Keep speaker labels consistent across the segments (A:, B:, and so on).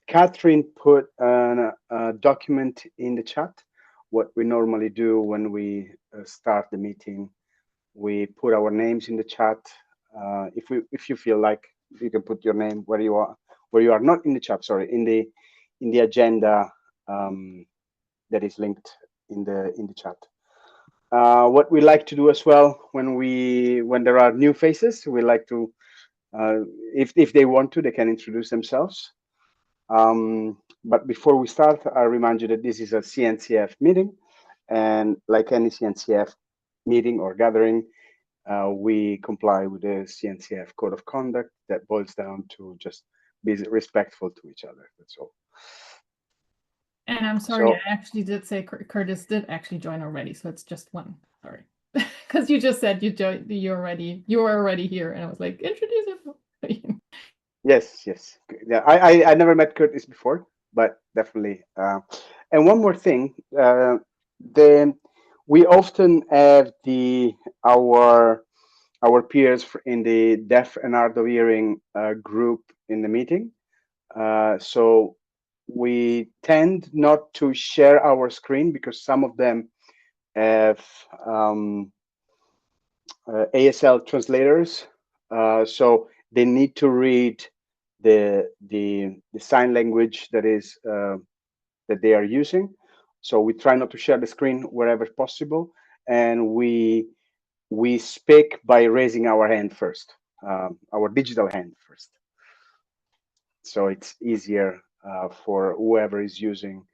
A: Catherine put a document in the chat. What we normally do when we start the meeting, we put our names in the chat. If you feel like you can put your name where you are not in the chat, sorry, in the agenda that is linked in the chat. What we like to do as well when there are new faces, we like to if they want to, they can introduce themselves. But before we start, I remind you that this is a CNCF meeting, and like any CNCF meeting or gathering, we comply with the CNCF code of conduct that boils down to just be respectful to each other. That's all.
B: And I'm sorry, I actually did say Curtis did actually join already, so it's just one. Sorry, because you just said you joined. You were already here, and I was like, introduce him.
A: Yes. Yeah, I never met Curtis before, but definitely. And one more thing, we often have our peers in the deaf and hard of hearing group in the meeting. So we tend not to share our screen because some of them have ASL translators, so they need to read the sign language that they are using. So we try not to share the screen wherever possible, and we speak by raising our hand first, our digital hand first. So it's easier for whoever is using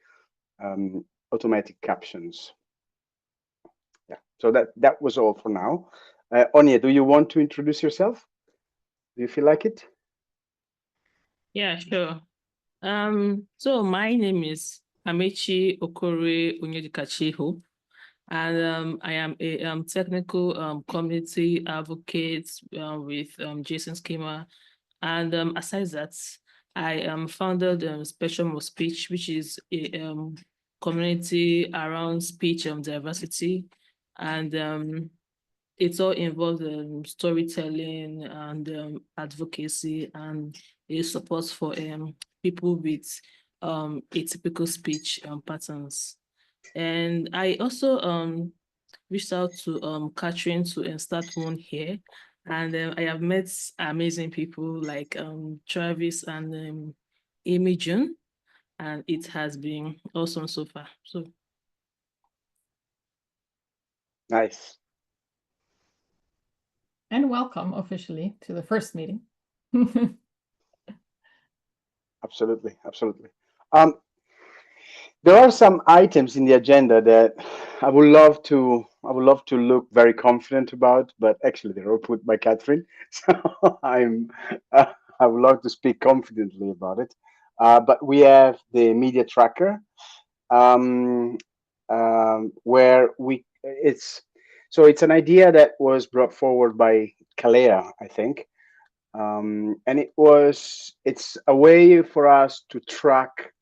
A: automatic captions. Yeah. So that was all for now. Onya, do you want to introduce yourself? Do you feel like it?
C: Yeah, sure. So my name is Amechi Okore Onyedikachiho, and I am a technical community advocate with Jason Schema. And aside that, I founded Spectrum of Speech, which is a community around speech diversity, and it's all involved in storytelling and advocacy and a support for people with atypical speech patterns. And I also reached out to Catherine to start one here. And I have met amazing people like Travis and Amy June, and it has been awesome so far. So
A: nice.
B: And welcome officially to the first meeting.
A: Absolutely. There are some items in the agenda that I would love to look very confident about, but actually they're all put by Catherine, so I would love to speak confidently about it. But we have the media tracker, where it's an idea that was brought forward by Kalea, I think, and it's a way for us to track,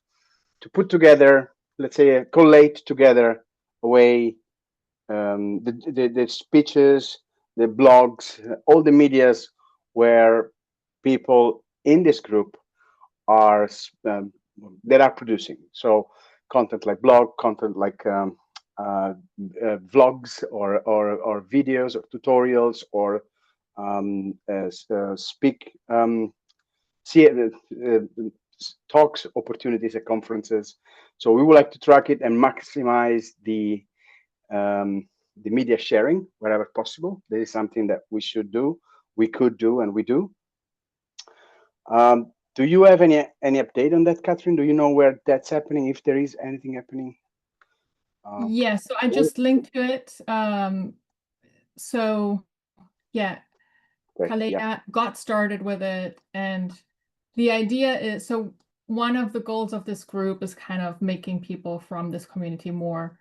A: to put together, let's say, collate together a way the speeches, the blogs, all the medias where people in this group are that are producing. So content like blog, content like vlogs or videos or tutorials or speak see talks, opportunities at conferences. So we would like to track it and maximize the media sharing wherever possible. This is something that we should do, we could do, and we do. Do you have any update on that, Catherine? Do you know where that's happening, if there is anything happening?
B: Yeah, so I just linked to it. So yeah, Kalea got started with it, and the idea is, so one of the goals of this group is kind of making people from this community more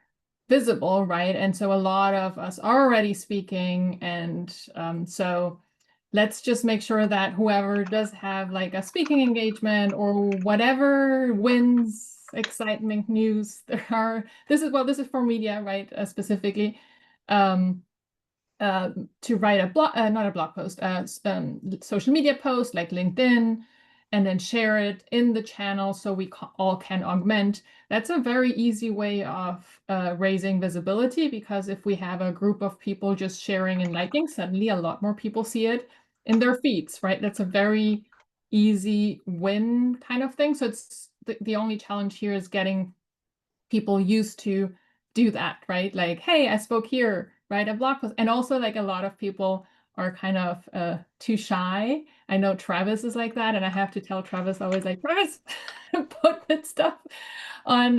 B: visible, right? And so a lot of us are already speaking, and so let's just make sure that whoever does have like a speaking engagement or whatever wins, excitement, news, this is for media, right? Specifically, to write a blog, not a blog post, social media post like LinkedIn, and then share it in the channel so we all can augment. That's a very easy way of raising visibility, because if we have a group of people just sharing and liking, suddenly a lot more people see it in their feeds, right? That's a very easy win kind of thing. So it's the only challenge here is getting people used to do that, right? Like, hey, I spoke here, write a blog post. And also, like, a lot of people are kind of too shy. I know Travis is like that, and I have to tell Travis always, like, Travis, put that stuff on,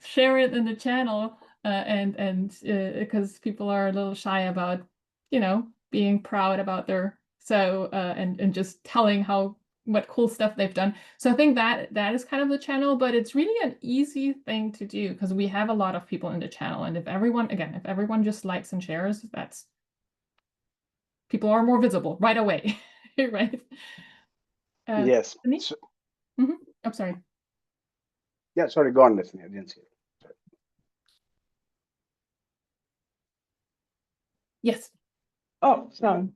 B: share it in the channel, and because people are a little shy about, being proud about their and just telling what cool stuff they've done. So I think that is kind of the channel, but it's really an easy thing to do because we have a lot of people in the channel, and if everyone just likes and shares, that's people are more visible right away, right?
A: Yes.
B: So, I'm sorry.
A: Yeah, sorry, go on, Destiny. I didn't see it. Sorry.
B: Yes.
D: Oh, sorry.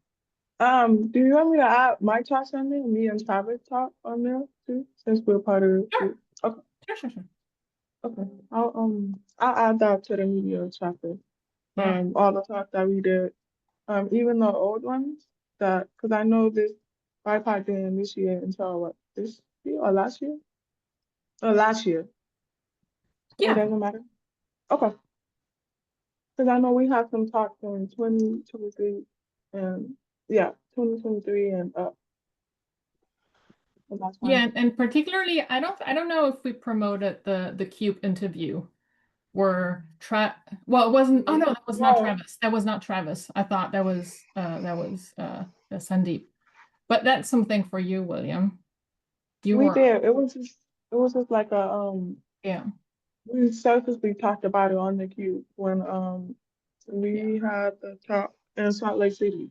D: Do you want me to add my talks on there? Me and Travis talk on there too, since we're part of the group. Okay.
B: Sure.
D: Okay. I'll add that to the media chapter.
B: Yeah.
D: All the talk that we did. Even the old ones because I know this BIPOC didn't initiate until what, this year or last year? Last year.
B: Yeah.
D: It doesn't matter. Okay. Because I know we have some talks in 2023 and 2023 and up. So that's fine.
B: Yeah, and particularly, I don't know if we promoted the Cube interview where well, it wasn't. Oh no, that was not Travis. That was not Travis. I thought that was Sandeep. But that's something for you, William.
D: We did. It was just like a
B: yeah.
D: We surfacely talked about it on the Cube when we had the talk in Salt Lake City.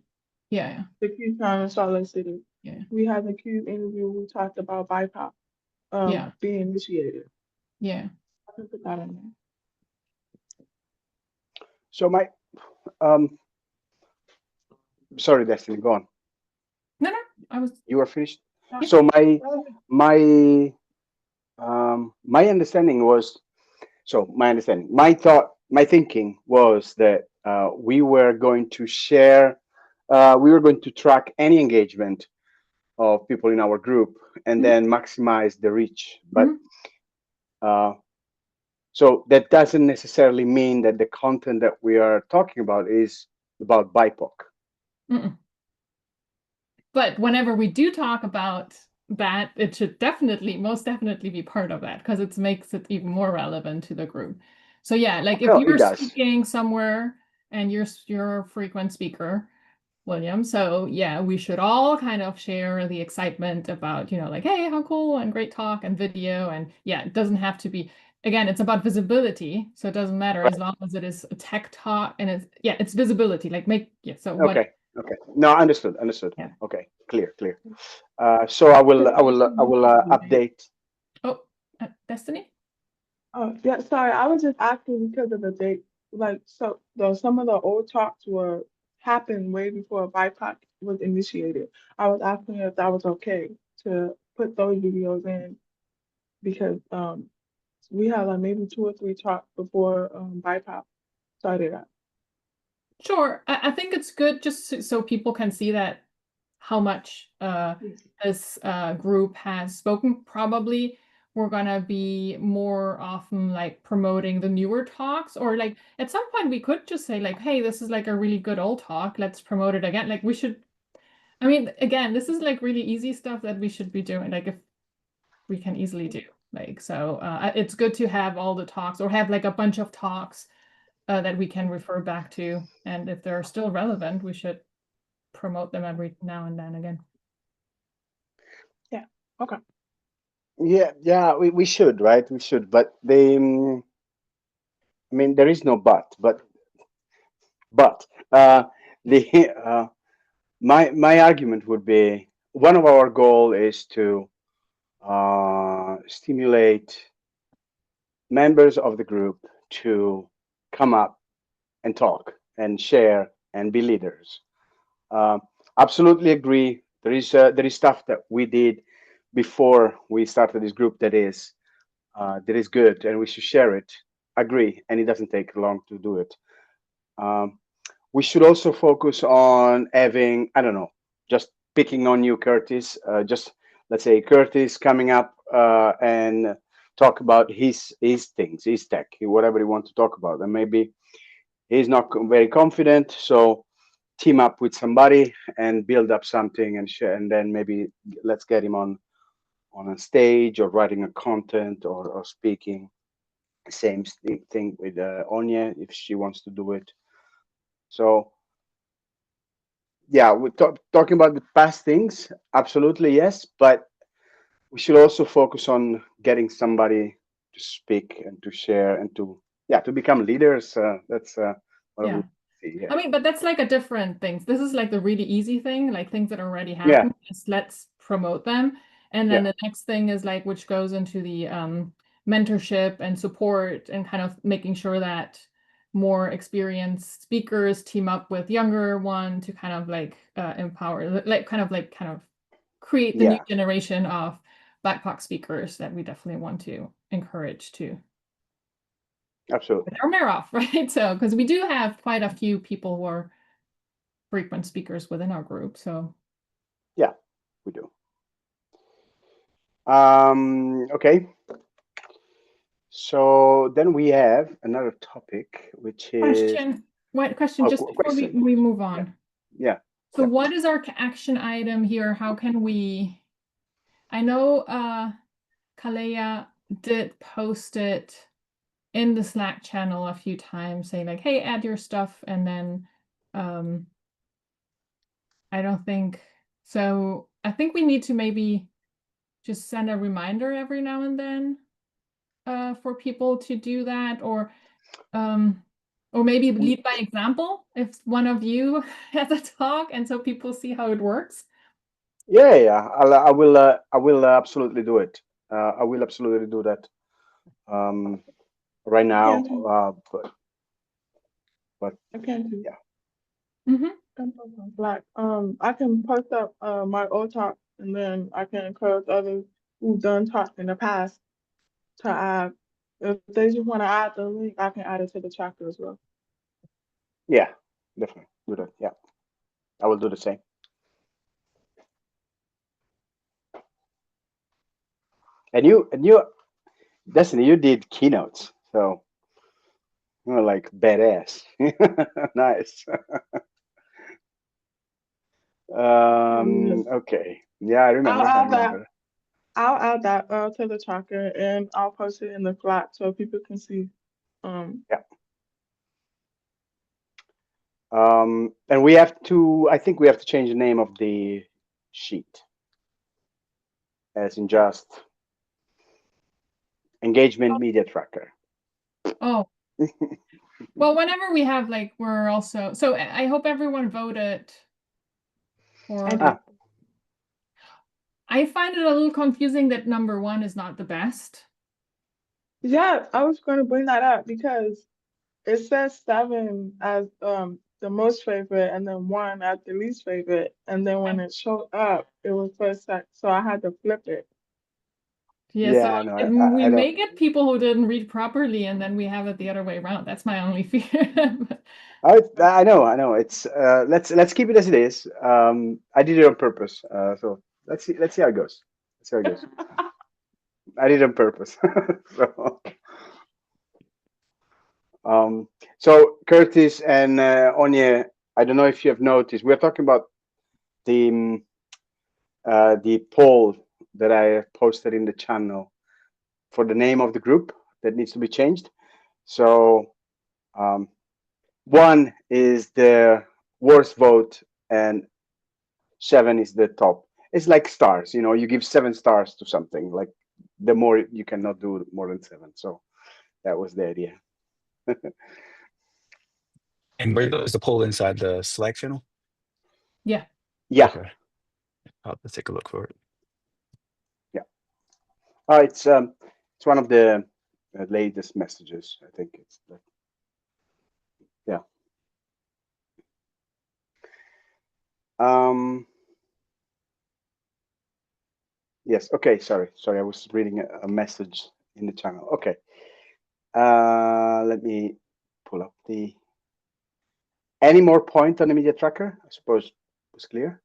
B: Yeah.
D: The Cube time in Salt Lake City.
B: Yeah.
D: We had the Cube interview. We talked about BIPOC being initiated.
B: Yeah.
D: I can put that in there.
A: So my sorry, Destiny, go on.
B: No,
A: you were finished. So my understanding was, my thinking was that we were going to share, we were going to track any engagement of people in our group and then maximize the reach. But so that doesn't necessarily mean that the content that we are talking about is about BIPOC.
B: But whenever we do talk about that, it should most definitely be part of that, because it makes it even more relevant to the group. So yeah, like if you're speaking somewhere and you're a frequent speaker, William, so yeah, we should all kind of share the excitement about, like, hey, how cool, and great talk and video. And yeah, it doesn't have to be, again, it's about visibility. So it doesn't matter as long as it is a tech talk and it's visibility, like
A: Okay. No, understood. Yeah. Okay. Clear. So I will update.
B: Oh, Destiny?
D: Oh, yeah, sorry. I was just asking because of the date. Like, so some of the old talks happened way before BIPOC was initiated. I was asking if that was okay to put those videos in because we had like maybe 2 or 3 talks before BIPOC started out.
B: Sure. I think it's good just so people can see that how much this group has spoken. Probably we're gonna be more often like promoting the newer talks, or like at some point we could just say like, hey, this is like a really good old talk, let's promote it again. Like we should, I mean, again, this is like really easy stuff that we should be doing, like if we can easily do. Like, so it's good to have all the talks, or have like a bunch of talks that we can refer back to, and if they're still relevant, we should promote them every now and then again.
D: Yeah. Okay.
A: Yeah, we should, right? We should, but I mean, there is no but my argument would be, one of our goal is to stimulate members of the group to come up and talk and share and be leaders. Absolutely agree. There is stuff that we did before we started this group that is good and we should share it. Agree, and it doesn't take long to do it. We should also focus on having, I don't know, just picking on you, Curtis. Just let's say Curtis coming up and talk about his things, his tech, whatever he wants to talk about, and maybe he's not very confident, so team up with somebody and build up something and share, and then maybe let's get him on a stage or writing a content or speaking. Same thing with Onya if she wants to do it. So yeah, we're talking about the past things, absolutely yes, but we should also focus on getting somebody to speak and to share and to become leaders. That's what
B: Yeah.
A: we see. Yeah.
B: I mean, but that's like a different thing. This is like the really easy thing, like things that already happen. Just let's promote them. And then the next thing is like, which goes into the mentorship and support and kind of making sure that more experienced speakers team up with younger one to kind of like empower, kind of create the new generation of BIPOC speakers that we definitely want to encourage to.
A: Absolutely.
B: Our mayor off, right? So, because we do have quite a few people who are frequent speakers within our group. So,
A: yeah, we do. Okay. So then we have another topic, which is
B: question just before we move on.
A: Yeah.
B: So what is our action item here? How can we, I know Kalea did post it in the Slack channel a few times saying like, hey, add your stuff. And then I don't think, so I think we need to maybe just send a reminder every now and then for people to do that, or maybe lead by example if one of you has a talk, and so people see how it works.
A: Yeah. I will absolutely do it. I will absolutely do that. Right now, but
D: I can do.
A: Yeah.
D: Black. I can post up my old talk, and then I can encourage others who've done talk in the past to add. If they just want to add the link, I can add it to the chapter as well.
A: Yeah, definitely do that. Yeah, I will do the same. And you, Destiny, you did keynotes, so you were like badass. Nice. Okay. Yeah, I remember.
D: I'll add that to the tracker, and I'll post it in the Slack so people can see.
A: Yeah. And we have to. I think we have to change the name of the sheet, as in just engagement media tracker.
B: Oh. Well, whenever we have like, we're also, so I hope everyone voted for. I find it a little confusing that number 1 is not the best.
D: Yeah, I was going to bring that up because it says 7 as the most favorite, and then 1 as the least favorite, and then when it showed up, it was first set, so I had to flip it.
B: Yeah, so we may get people who didn't read properly, and then we have it the other way around. That's my only fear.
A: I know. It's let's keep it as it is. I did it on purpose. So let's see how it goes. I did it on purpose. So Curtis and Onya, I don't know if you have noticed, we're talking about the poll that I posted in the channel for the name of the group that needs to be changed. So 1 is the worst vote and 7 is the top. It's like stars, you give 7 stars to something, like the more you cannot do more than 7. So that was the idea.
E: And where is the poll inside the Slack channel?
B: Yeah.
E: Okay. I'll have to take a look for it.
A: Yeah. It's one of the latest messages. I think it's like, yeah. Yes. Okay. Sorry. I was reading a message in the channel. Okay. Let me pull up the. Any more point on the media tracker? I suppose it was clear.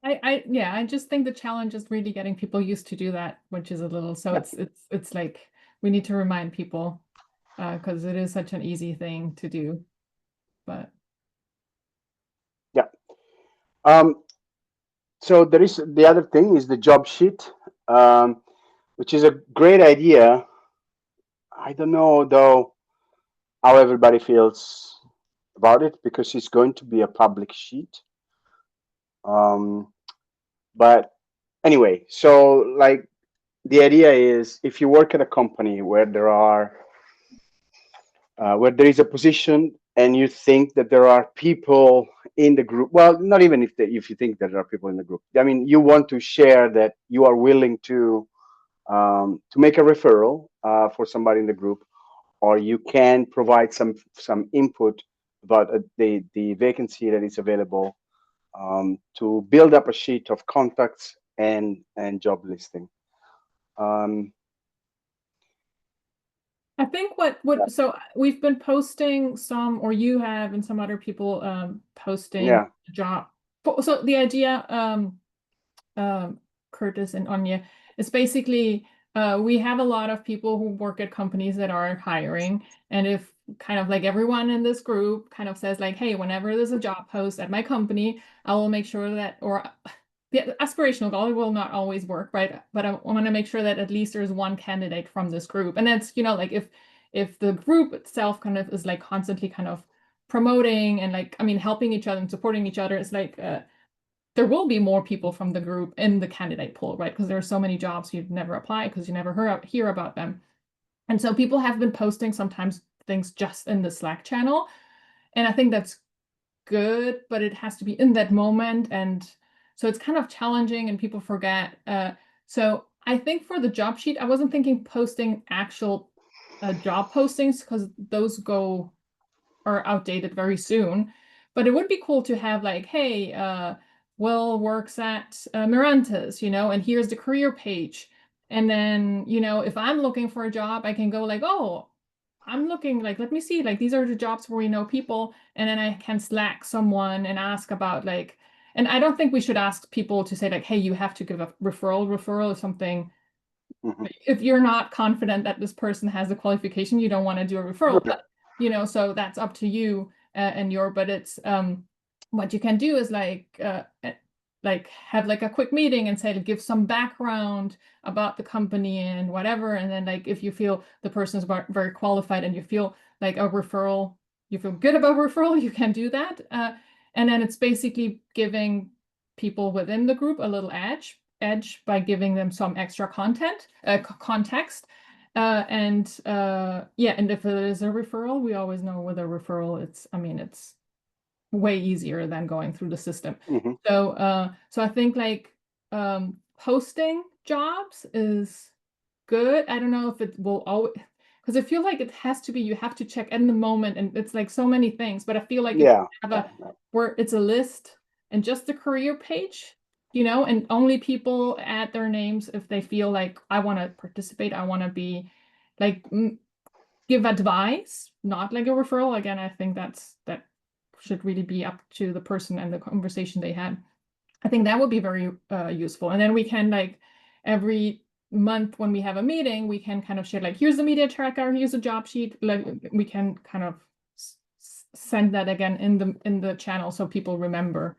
B: I just think the challenge is really getting people used to do that, which is a little, so it's like we need to remind people because it is such an easy thing to do, but
A: yeah. So there is the other thing is the job sheet, which is a great idea. I don't know though how everybody feels about it because it's going to be a public sheet. But anyway, so like the idea is if you work at a company where there is a position and you think that there are people in the group, well, not even if you think that there are people in the group, I mean, you want to share that you are willing to make a referral for somebody in the group, or you can provide some input about the vacancy that is available, to build up a sheet of contacts and job listing.
B: I think so we've been posting some, or you have, and some other people posting job. So the idea, Curtis and Anya, is basically we have a lot of people who work at companies that are hiring, and if kind of like everyone in this group kind of says like, hey, whenever there's a job post at my company, I will make sure that, or the aspirational goal will not always work, right? But I want to make sure that at least there's one candidate from this group. And that's, like if the group itself kind of is like constantly kind of promoting and like, I mean, helping each other and supporting each other, it's like there will be more people from the group in the candidate pool, right? Because there are so many jobs you'd never apply because you never hear about them. And so people have been posting sometimes things just in the Slack channel. And I think that's good, but it has to be in that moment. And so it's kind of challenging and people forget. So I think for the job sheet, I wasn't thinking posting actual job postings because those are outdated very soon. But it would be cool to have like, hey, Will works at Miranta's, and here's the career page. And then, if I'm looking for a job, I can go like, oh, I'm looking like, let me see, like these are the jobs where we know people. And then I can Slack someone and ask about like, and I don't think we should ask people to say like, hey, you have to give a referral or something.
A: Mm-hmm.
B: If you're not confident that this person has the qualification, you don't want to do a referral. But, so that's up to you but it's what you can do is like have like a quick meeting and say, give some background about the company and whatever. And then like, if you feel the person is very qualified and you feel like a referral, you feel good about referral, you can do that. And then it's basically giving people within the group a little edge by giving them some extra context. And if it is a referral, we always know with a referral, it's way easier than going through the system.
A: Mm-hmm.
B: So I think like posting jobs is good. I don't know if it will always, because I feel like it has to be, you have to check in the moment, and it's like so many things. But I feel like if you have where it's a list and just the career page, and only people add their names if they feel like, I want to participate, I want to be like give advice, not like a referral. Again, I think that should really be up to the person and the conversation they had. I think that would be very useful. And then we can like every month when we have a meeting, we can kind of share like, here's the media tracker, here's a job sheet. Like we can kind of send that again in the channel so people remember.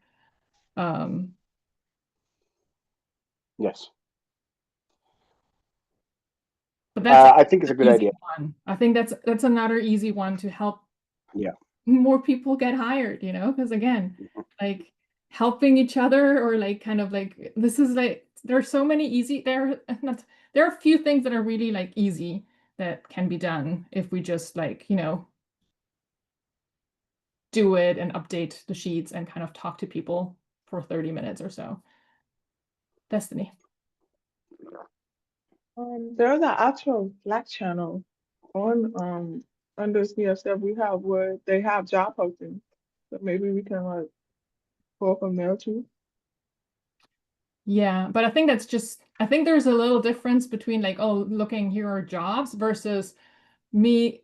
A: Yes.
B: But that's
A: I think it's a good idea.
B: I think that's another easy one to help more people get hired, because again, like helping each other, or like kind of like, this is like, there's so many easy, there are a few things that are really like easy that can be done if we just like, do it and update the sheets and kind of talk to people for 30 minutes or so. Destiny.
D: There's an actual Slack channel on under CSF we have where they have job postings. So maybe we can like pull from there too.
B: Yeah, but I think that's just, I think there's a little difference between like, oh, looking, here are jobs versus me.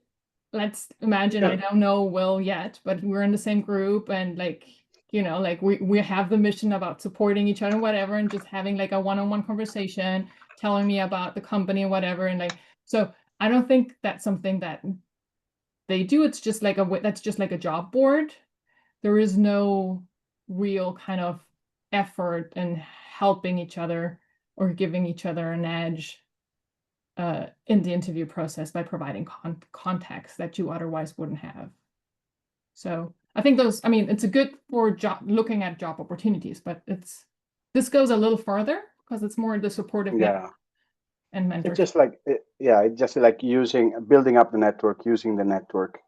B: Let's imagine, I don't know Will yet, but we're in the same group and like, you know, like we have the mission about supporting each other and whatever, and just having like a one-on-one conversation, telling me about the company and whatever. And like, so I don't think that's something that they do. It's just like that's just like a job board. There is no real kind of effort in helping each other or giving each other an edge in the interview process by providing context that you otherwise wouldn't have. So I think those, I mean, it's a good for looking at job opportunities, but this goes a little further because it's more the supportive and mentorship.
A: It's just like, it's just like building up the network, using the network,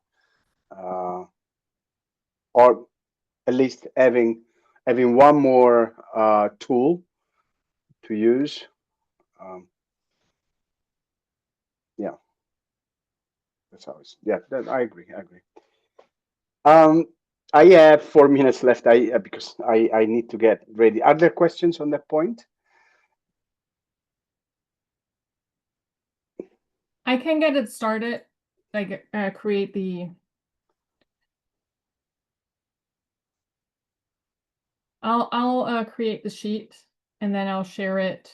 A: or at least having one more tool to use. Yeah, that's how it's. Yeah, I agree. I have 4 minutes left. Because I need to get ready. Are there questions on that point?
B: I can get it started. Like create the. I'll create the sheet and then I'll share it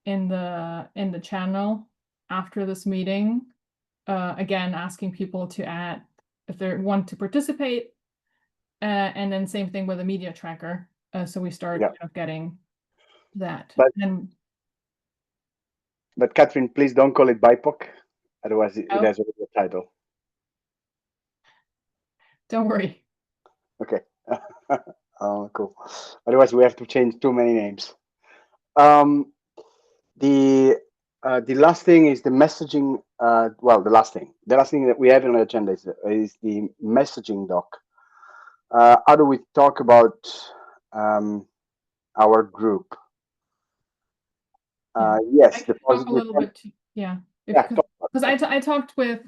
B: in the channel after this meeting. Again, asking people to add if they want to participate, and then same thing with a media tracker. So we start kind of getting that.
A: But Catherine, please don't call it BIPOC, otherwise it has already a title.
B: Don't worry.
A: Okay. Cool. Otherwise, we have to change too many names. The last thing is the messaging. Well, the last thing that we have on the agenda is the messaging doc. How do we talk about our group? Yes, the
B: talk a little bit. Because I talked with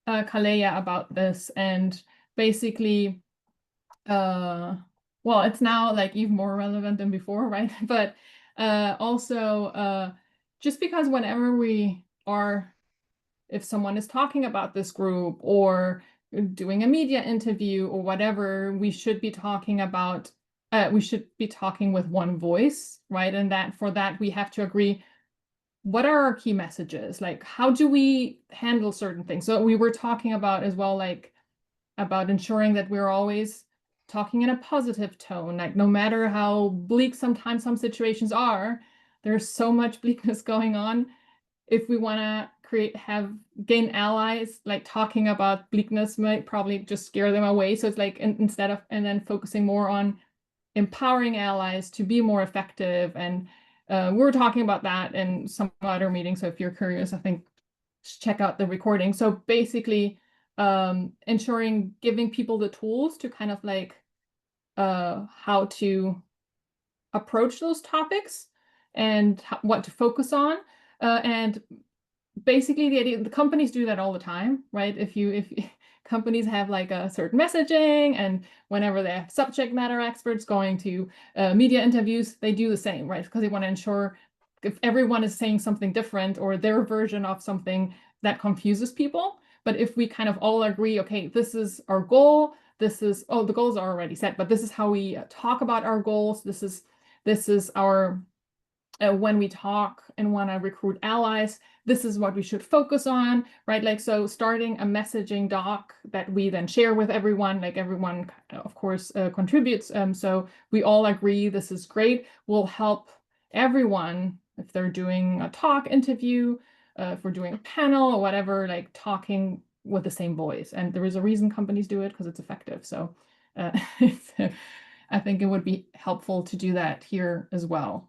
B: Kaleya about this, and basically, well, it's now like even more relevant than before, right? But also, just because whenever if someone is talking about this group or doing a media interview or whatever, we should be talking about, we should be talking with one voice, right? And that for that, we have to agree, what are our key messages? Like, how do we handle certain things? So we were talking about as well, like about ensuring that we're always talking in a positive tone, like no matter how bleak sometimes some situations are, there's so much bleakness going on. If we want to gain allies, like talking about bleakness might probably just scare them away. So it's like instead of, and then focusing more on empowering allies to be more effective. And we were talking about that in some other meetings. So if you're curious, I think check out the recording. So basically, ensuring giving people the tools to kind of like how to approach those topics and what to focus on, and basically the idea, the companies do that all the time, right? If companies have like a certain messaging, and whenever they have subject matter experts going to media interviews, they do the same, right? Because they want to ensure if everyone is saying something different or their version of something, that confuses people. But if we kind of all agree, okay, this is our goal, the goals are already set, but this is how we talk about our goals. This is our when we talk and want to recruit allies, this is what we should focus on, right? Like, so starting a messaging doc that we then share with everyone, like everyone, of course, contributes. So we all agree this is great, will help everyone if they're doing a talk interview, if we're doing a panel or whatever, like talking with the same voice. And there is a reason companies do it, because it's effective. So I think it would be helpful to do that here as well.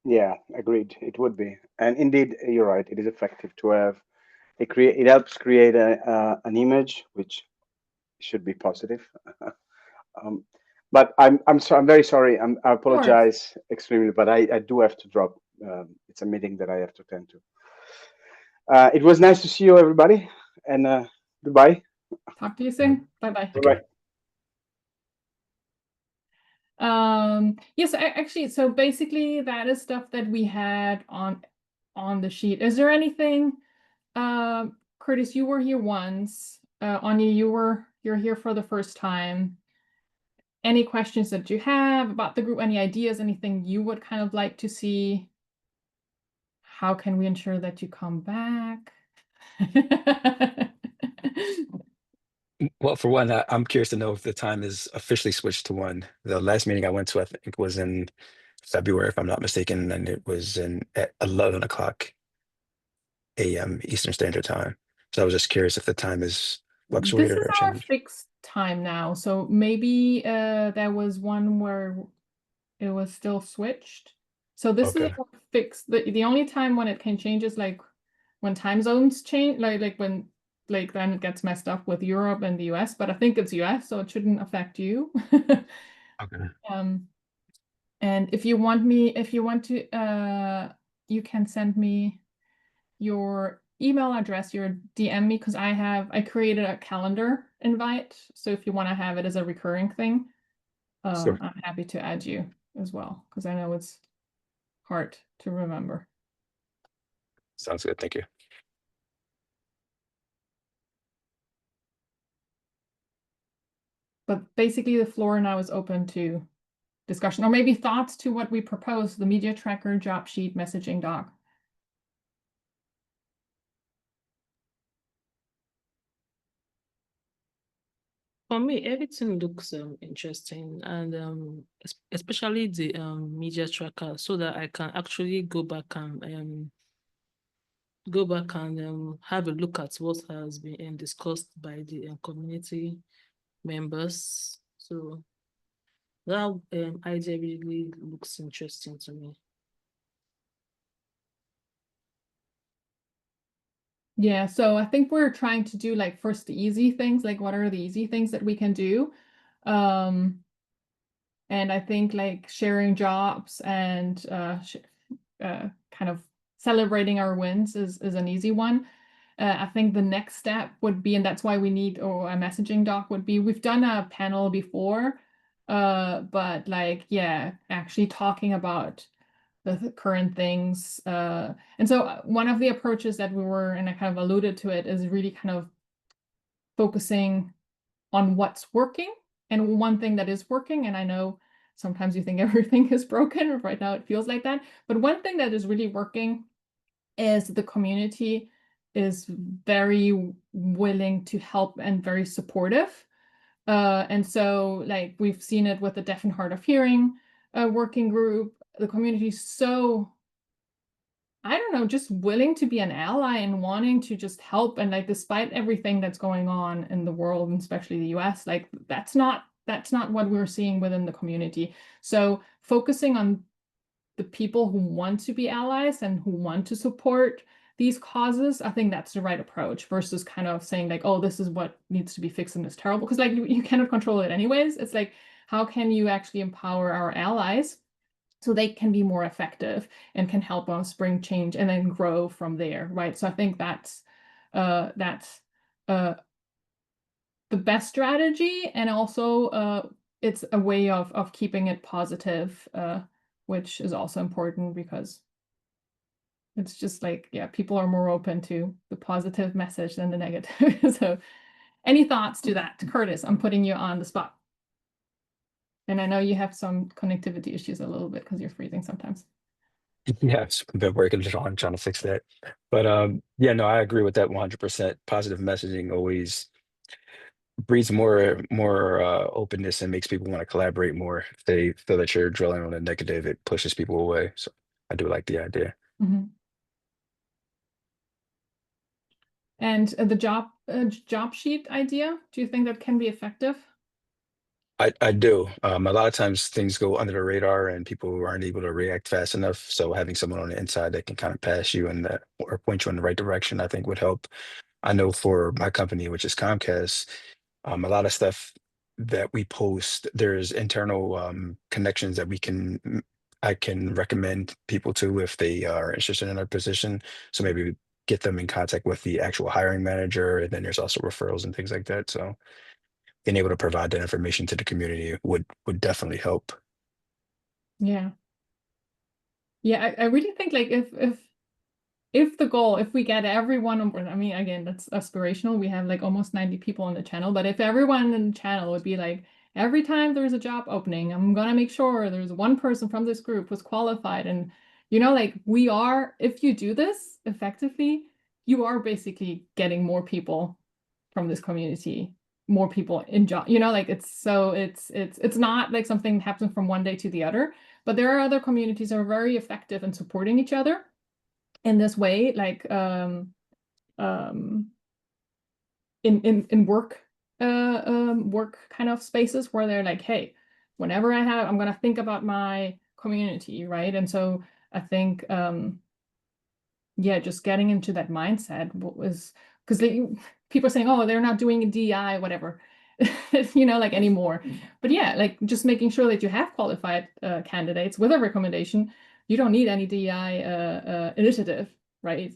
A: Yeah, agreed. It would be, and indeed, you're right. It is effective to have it helps create an image which should be positive. But I'm very sorry. I apologize extremely, but I do have to drop. It's a meeting that I have to attend to. It was nice to see you, everybody, and goodbye.
B: Talk to you soon. Bye-bye.
A: Bye-bye.
B: Yes, actually, so basically that is stuff that we had on the sheet. Is there anything, Curtis, you were here once, Anya, you're here for the first time. Any questions that you have about the group, any ideas, anything you would kind of like to see? How can we ensure that you come back?
E: Well, for one, I'm curious to know if the time is officially switched to 1. The last meeting I went to, I think, was in February, if I'm not mistaken, and it was at 11 o'clock a.m. Eastern Standard Time. So I was just curious if the time is
B: This
E: fluctuated
B: is
E: or
B: our
E: changed.
B: fixed time now. So maybe there was one where it was still switched. So this is
E: Okay.
B: fixed. The only time when it can change is like when time zones change, like when then it gets messed up with Europe and the US, but I think it's US, so it shouldn't affect you.
E: Okay.
B: And if you want to, you can send me your email address, your DM me, because I created a calendar invite. So if you want to have it as a recurring thing,
E: Sure.
B: I'm happy to add you as well, because I know it's hard to remember.
E: Sounds good. Thank you.
B: But basically the floor now is open to discussion, or maybe thoughts to what we proposed, the media tracker, job sheet, messaging doc.
C: For me, everything looks interesting, and especially the media tracker, so that I can actually go back and have a look at what has been discussed by the community members. So that idea really looks interesting to me.
B: Yeah, so I think we're trying to do like first the easy things, like what are the easy things that we can do? And I think like sharing jobs and kind of celebrating our wins is an easy one. I think the next step would be, and that's why we need, or a messaging doc would be, we've done a panel before, but like, yeah, actually talking about the current things. And so one of the approaches that we were, and I kind of alluded to it, is really kind of focusing on what's working. And one thing that is working, and I know sometimes you think everything is broken, right now it feels like that, but one thing that is really working is the community is very willing to help and very supportive. And so like we've seen it with the Deaf and Hard of Hearing working group, the community is so, I don't know, just willing to be an ally and wanting to just help. And like, despite everything that's going on in the world, and especially the US, like that's not what we're seeing within the community. So focusing on the people who want to be allies and who want to support these causes, I think that's the right approach, versus kind of saying like, oh, this is what needs to be fixed and it's terrible. Because like you cannot control it anyways. It's like, how can you actually empower our allies so they can be more effective and can help us bring change and then grow from there, right? So I think that's the best strategy, and also it's a way of keeping it positive, which is also important, because it's just like, yeah, people are more open to the positive message than the negative. So any thoughts to that? Curtis, I'm putting you on the spot. And I know you have some connectivity issues a little bit because you're freezing sometimes.
E: Yeah, I've been working on trying to fix that. But yeah, no, I agree with that 100%. Positive messaging always breeds more openness and makes people want to collaborate more. If they feel that you're drilling on the negative, it pushes people away. So I do like the idea.
B: Mm-hmm. And the job sheet idea, do you think that can be effective?
E: I do. A lot of times things go under the radar and people aren't able to react fast enough. So having someone on the inside that can kind of pass you in that or point you in the right direction, I think would help. I know for my company, which is Comcast, a lot of stuff that we post, there's internal connections that I can recommend people to if they are interested in a position. So maybe get them in contact with the actual hiring manager, and then there's also referrals and things like that. So being able to provide that information to the community would definitely help.
B: Yeah. Yeah, I really think like if the goal, if we get everyone on board, I mean, again, that's aspirational. We have like almost 90 people on the channel, but if everyone in the channel would be like, every time there's a job opening, I'm gonna make sure there's one person from this group who's qualified. And like we are, if you do this effectively, you are basically getting more people from this community, more people in job, like it's not like something that happens from one day to the other, but there are other communities that are very effective in supporting each other in this way, like in work work kind of spaces where they're like, hey, whenever I'm gonna think about my community, right? And so I think yeah, just getting into that mindset was because people are saying, oh, they're not doing a DEI, whatever, like anymore. But yeah, like just making sure that you have qualified candidates with a recommendation. You don't need any DEI initiative, right?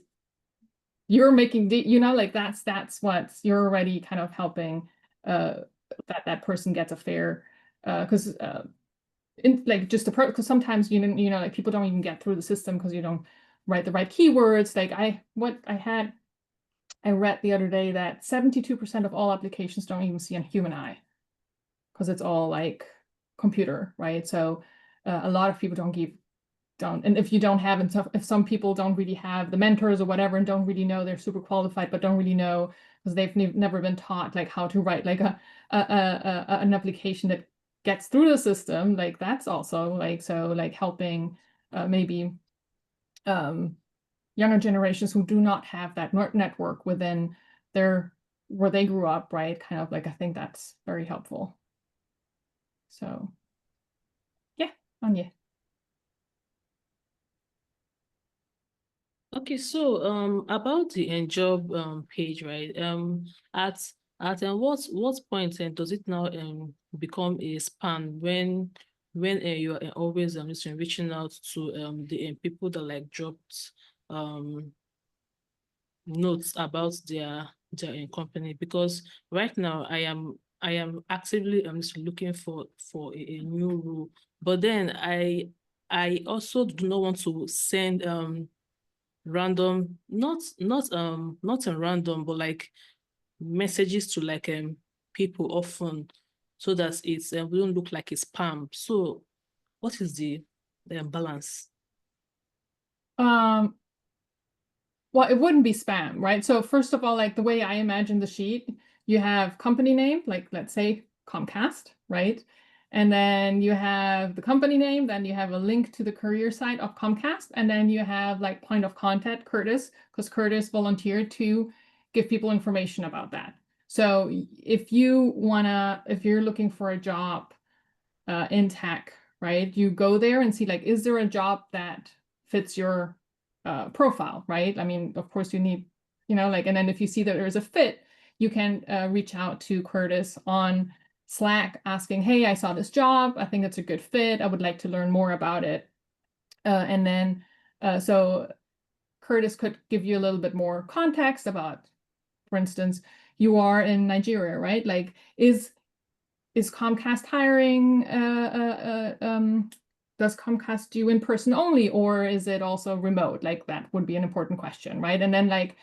B: You're making, like that's what you're already kind of helping that person gets a fair, because in like just because sometimes like people don't even get through the system because you don't write the right keywords. Like I read the other day that 72% of all applications don't even see a human eye because it's all like computer, right? So a lot of people don't, and if you don't have, and if some people don't really have the mentors or whatever and don't really know they're super qualified, but don't really know because they've never been taught like how to write like an application that gets through the system, like that's also like, so like helping maybe younger generations who do not have that network within where they grew up, right? Kind of like, I think that's very helpful. So yeah, Anya.
C: Okay, so about the job page, right? At what point does it now become a spam when you are always just reaching out to the people that like dropped notes about their company? Because right now I am actively just looking for a new role, but then I also do not want to send random, not a random, but like messages to like people often, so that it's we don't look like a spam. So what is the balance?
B: Well, it wouldn't be spam, right? So first of all, like the way I imagine the sheet, you have company name, like let's say Comcast, right? And then you have the company name, then you have a link to the career site of Comcast, and then you have like point of contact, Curtis, because Curtis volunteered to give people information about that. So if you're looking for a job in tech, right? You go there and see like, is there a job that fits your profile, right? I mean, of course you need, like, and then if you see that there's a fit, you can reach out to Curtis on Slack asking, hey, I saw this job. I think it's a good fit. I would like to learn more about it. And then, so Curtis could give you a little bit more context about, for instance, you are in Nigeria, right? Like, is Comcast hiring? Does Comcast do in person only, or is it also remote? Like that would be an important question, right? And then like,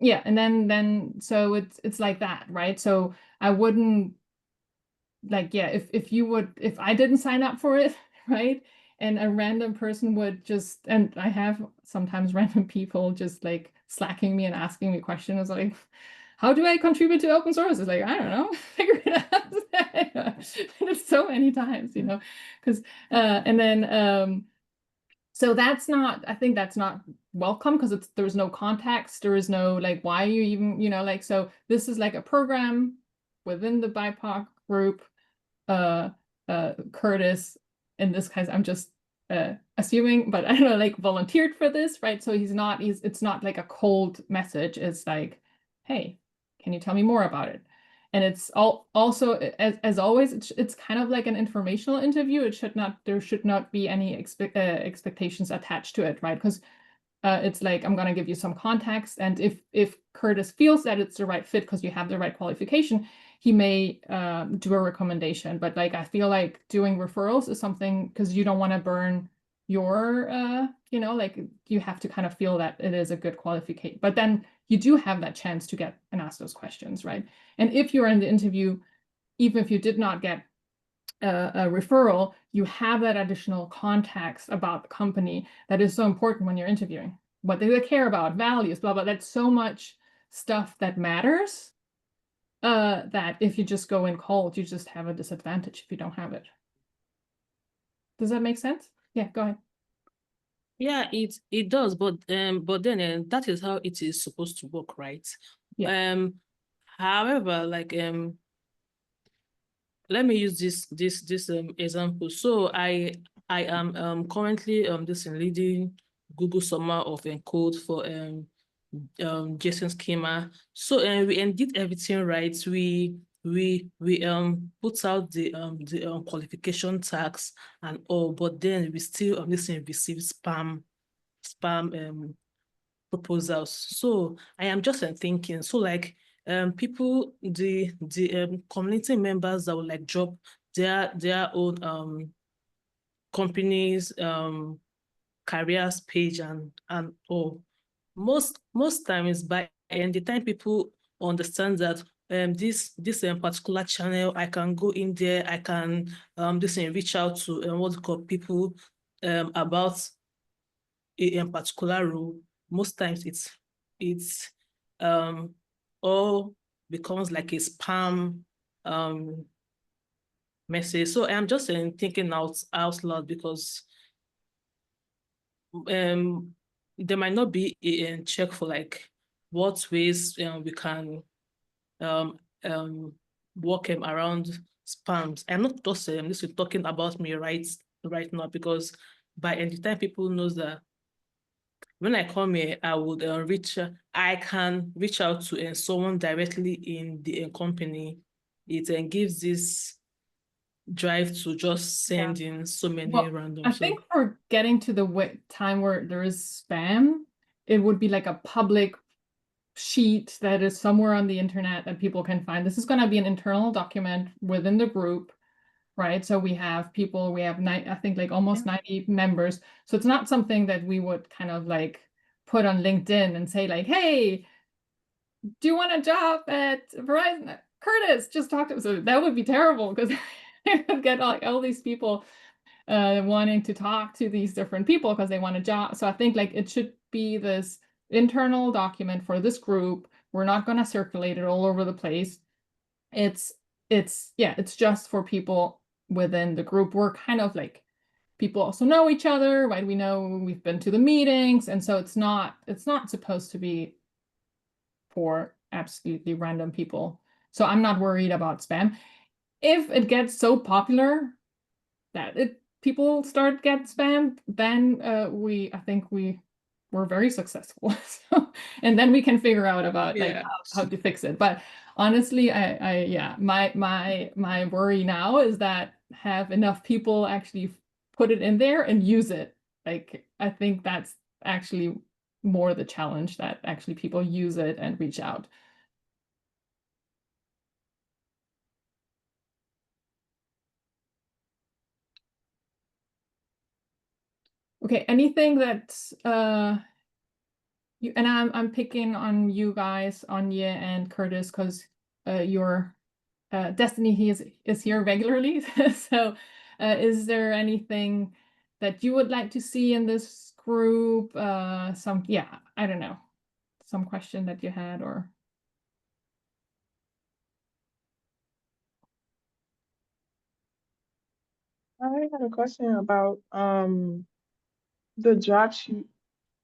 B: yeah, and then so it's like that, right? So I wouldn't like, yeah, if I didn't sign up for it, right? And a random person would just, and I have sometimes random people just like slacking me and asking me questions like, how do I contribute to open source? It's like, I don't know, figure it out. It's so many times, because and then so that's not, I think that's not welcome because there's no context, there is no like, why are you even, like, so this is like a program within the BIPOC group. Curtis, in this case, I'm just assuming, but I don't know, like volunteered for this, right? So it's not like a cold message. It's like, hey, can you tell me more about it? And it's also, as always, it's kind of like an informational interview. There should not be any expectations attached to it, right? Because it's like, I'm going to give you some context. And if Curtis feels that it's the right fit because you have the right qualification, he may do a recommendation. But like, I feel like doing referrals is something, because you don't want to burn your, you know, like you have to kind of feel that it is a good qualification. But then you do have that chance to get and ask those questions, right? And if you're in the interview, even if you did not get a referral, you have that additional context about the company that is so important when you're interviewing. What do they care about, values, blah, blah. That's so much stuff that matters that if you just go in cold, you just have a disadvantage if you don't have it. Does that make sense? Yeah, go ahead.
C: Yeah, it does, but then that is how it is supposed to work, right?
B: Yeah.
C: However, like let me use this example. So I am currently leading Google Summer of Encode for Jason Schema. So we did everything right. We put out the qualification tags and all, but then we still receive spam proposals. So I am just thinking, so like people, the community members that would like drop their own companies careers page and all, most times by the time people understand that this particular channel, I can go in there, I can reach out to what's called people about a particular role. Most times it's all becomes like a spam message. So I'm just thinking out loud, because there might not be a check for like what ways we can work around spams. I'm not just this is talking about me right now, because by the time people knows that when I come here, I would I can reach out to someone directly in the company. It gives this drive to just send in so many random.
B: I think for getting to the time where there is spam, it would be like a public sheet that is somewhere on the internet that people can find. This is going to be an internal document within the group, right? So we have people, we have I think like almost 90 members. So it's not something that we would kind of like put on LinkedIn and say like, hey, do you want a job at Verizon? Curtis, just talk to us. So that would be terrible, because I would get all these people wanting to talk to these different people because they want a job. So I think like it should be this internal document for this group. We're not going to circulate it all over the place. It's just for people within the group. We're kind of like, people also know each other, right? We know, we've been to the meetings, and so it's not supposed to be for absolutely random people. So I'm not worried about spam. If it gets so popular that people start get spammed, then I think we're very successful. So, and then we can figure out about like how to fix it. But honestly, my worry now is that have enough people actually put it in there and use it. Like, I think that's actually more the challenge, that actually people use it and reach out. Okay, anything that's and I'm picking on you guys, Anya and Curtis, because your Destiny, he is here regularly. So is there anything that you would like to see in this group? I don't know, some question that you had, or
D: I had a question about the job sheet.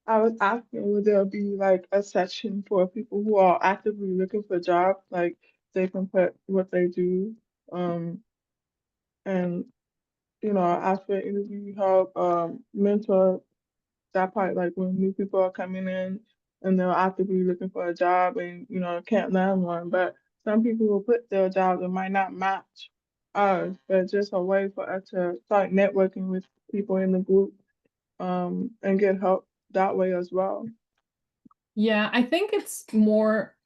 D: I was asking, would there be like a section for people who are actively looking for jobs, like they can put what they do, and ask for interview help, mentor that part, like when new people are coming in and they're actively looking for a job and can't land one. But some people will put their jobs that might not match ours, but just a way for us to start networking with people in the group, and get help that way as well.
B: Yeah, I think it's more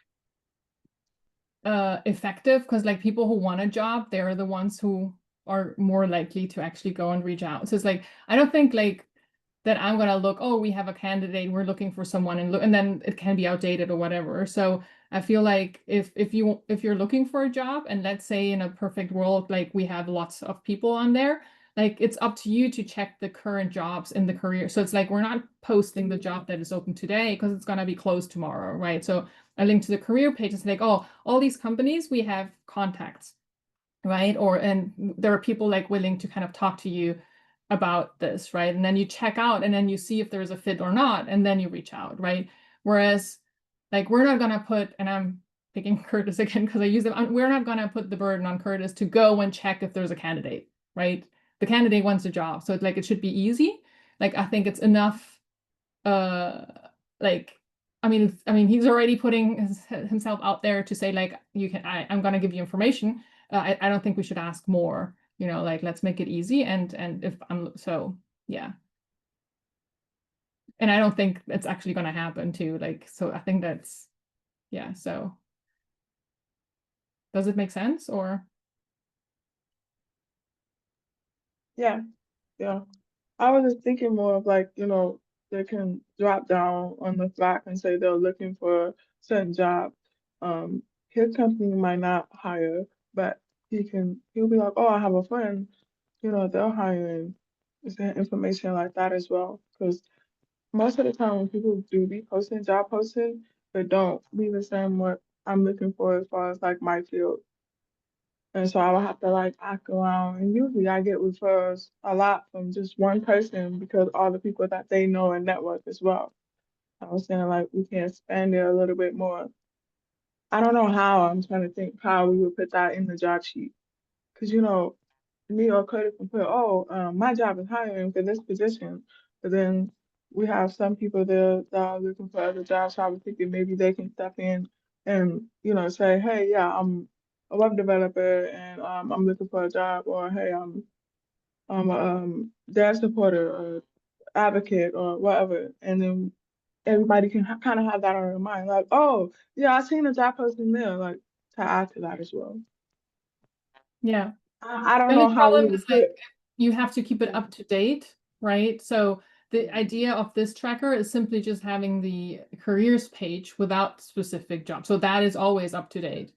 B: effective, because like people who want a job, they're the ones who are more likely to actually go and reach out. So it's like, I don't think like that I'm gonna look, oh, we have a candidate, we're looking for someone, and look, and then it can be outdated or whatever. So I feel like if you're looking for a job, and let's say in a perfect world, like we have lots of people on there, like it's up to you to check the current jobs in the career. So it's like we're not posting the job that is open today because it's gonna be closed tomorrow, right? So I link to the career page. It's like, oh, all these companies, we have contacts, right? And there are people like willing to kind of talk to you about this, right? And then you check out and then you see if there's a fit or not, and then you reach out, right? Whereas like we're not gonna put, and I'm picking Curtis again because I use them, we're not gonna put the burden on Curtis to go and check if there's a candidate, right? The candidate wants a job. So it's like it should be easy. Like I think it's enough like I mean he's already putting himself out there to say like I'm gonna give you information. I don't think we should ask more, you know, like let's make it easy, and if I'm so yeah. And I don't think it's actually gonna happen too. Like, so I think that's yeah, so does it make sense or
D: Yeah, yeah. I was just thinking more of like, you know, they can drop down on the Slack and say they're looking for a certain job. His company might not hire, but he'll be like, oh, I have a friend, you know, they're hiring. Is there information like that as well? Because most of the time when people do be posting job posting, they don't be the same what I'm looking for as far as like my field. And so I would have to like ask around. And usually I get referrals a lot from just one person because all the people that they know and network as well. I was saying like we can expand it a little bit more. I don't know how. I'm trying to think how we would put that in the job sheet. Because, you know, me or Cody can put, oh, my job is hiring for this position. But then we have some people there that are looking for other jobs. So I was thinking maybe they can step in and, you know, say, hey, yeah, I'm a web developer and I'm looking for a job, or hey, I'm a dev supporter or advocate or whatever. And then everybody can kind of have that on their mind, like, oh, yeah, I seen a job posting there, like to add to that as well.
B: yeah.
D: I don't
B: The
D: know
B: only
D: how we
B: problem
D: would
B: is
D: put.
B: like you have to keep it up to date, right? So the idea of this tracker is simply just having the careers page without specific jobs. So that is always up to date.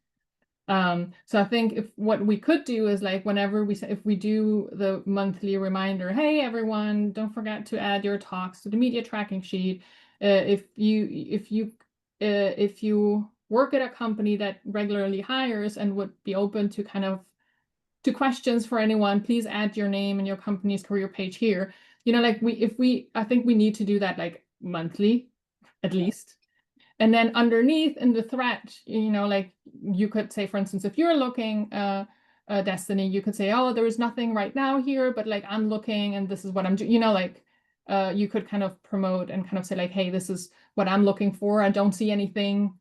B: So I think if what we could do is like whenever if we do the monthly reminder, hey everyone, don't forget to add your talks to the media tracking sheet. If you work at a company that regularly hires and would be open to kind of to questions for anyone, please add your name and your company's career page here. You know, like I think we need to do that like monthly at least. And then underneath in the thread, you know, like you could say, for instance, if you're looking, Destiny, you could say, oh, there is nothing right now here, but like I'm looking and this is what I'm doing, you know, like you could kind of promote and kind of say like, hey, this is what I'm looking for. I don't see anything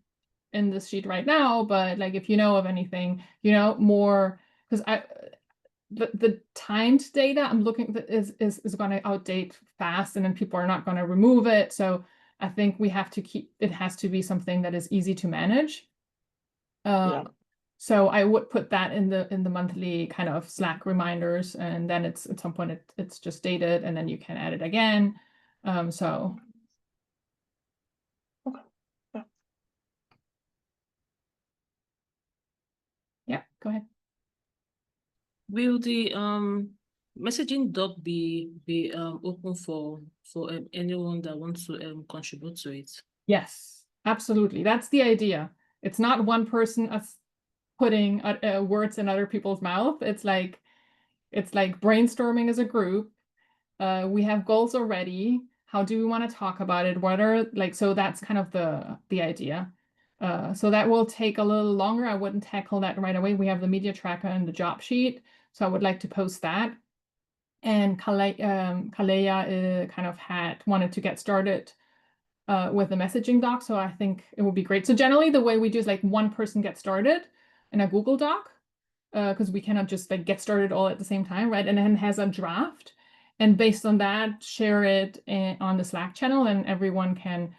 B: in this sheet right now, but like if you know of anything, you know, more, because the timed data I'm looking is going to outdate fast, and then people are not going to remove it. So I think we have to keep it has to be something that is easy to manage.
D: Yeah.
B: So I would put that in the monthly kind of Slack reminders, and then it's at some point it's just dated, and then you can add it again. So
D: Okay. Yeah.
B: Yeah, go ahead.
C: Will the messaging doc be open for anyone that wants to contribute to it?
B: Yes, absolutely. That's the idea. It's not one person putting words in other people's mouth. It's like brainstorming as a group. We have goals already. How do we want to talk about it? What are like, so that's kind of the idea. So that will take a little longer. I wouldn't tackle that right away. We have the media tracker and the job sheet. So I would like to post that. And Kalea kind of wanted to get started with a messaging doc. So I think it would be great. So generally the way we do is like one person gets started in a Google Doc, because we cannot just like get started all at the same time, right? And then has a draft. And based on that, share it on the Slack channel, and everyone can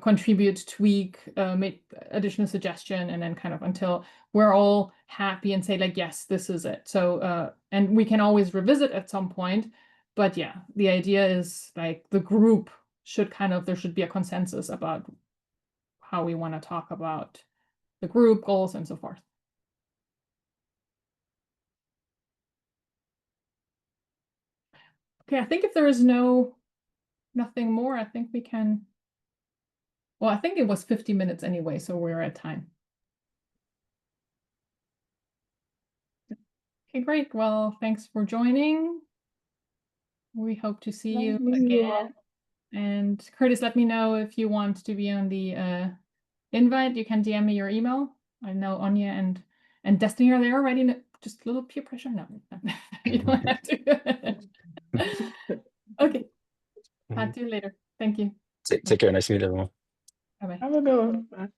B: contribute, tweak, make additional suggestion, and then kind of until we're all happy and say like, yes, this is it. So, and we can always revisit at some point, but yeah, the idea is like the group should there should be a consensus about how we want to talk about the group goals and so forth. Okay, I think if there is nothing more, I think we can. Well, I think it was 50 minutes anyway, so we're at time. Okay, great. Well, thanks for joining. We hope to see you again. And Curtis, let me know if you want to be on the invite. You can DM me your email. I know Anya and Destiny are there already. Just a little peer pressure. No, you don't have to. Okay. Talk to you later. Thank you.
E: Take care. Nice to meet everyone.
B: Bye-bye.
D: Have a good one. Bye.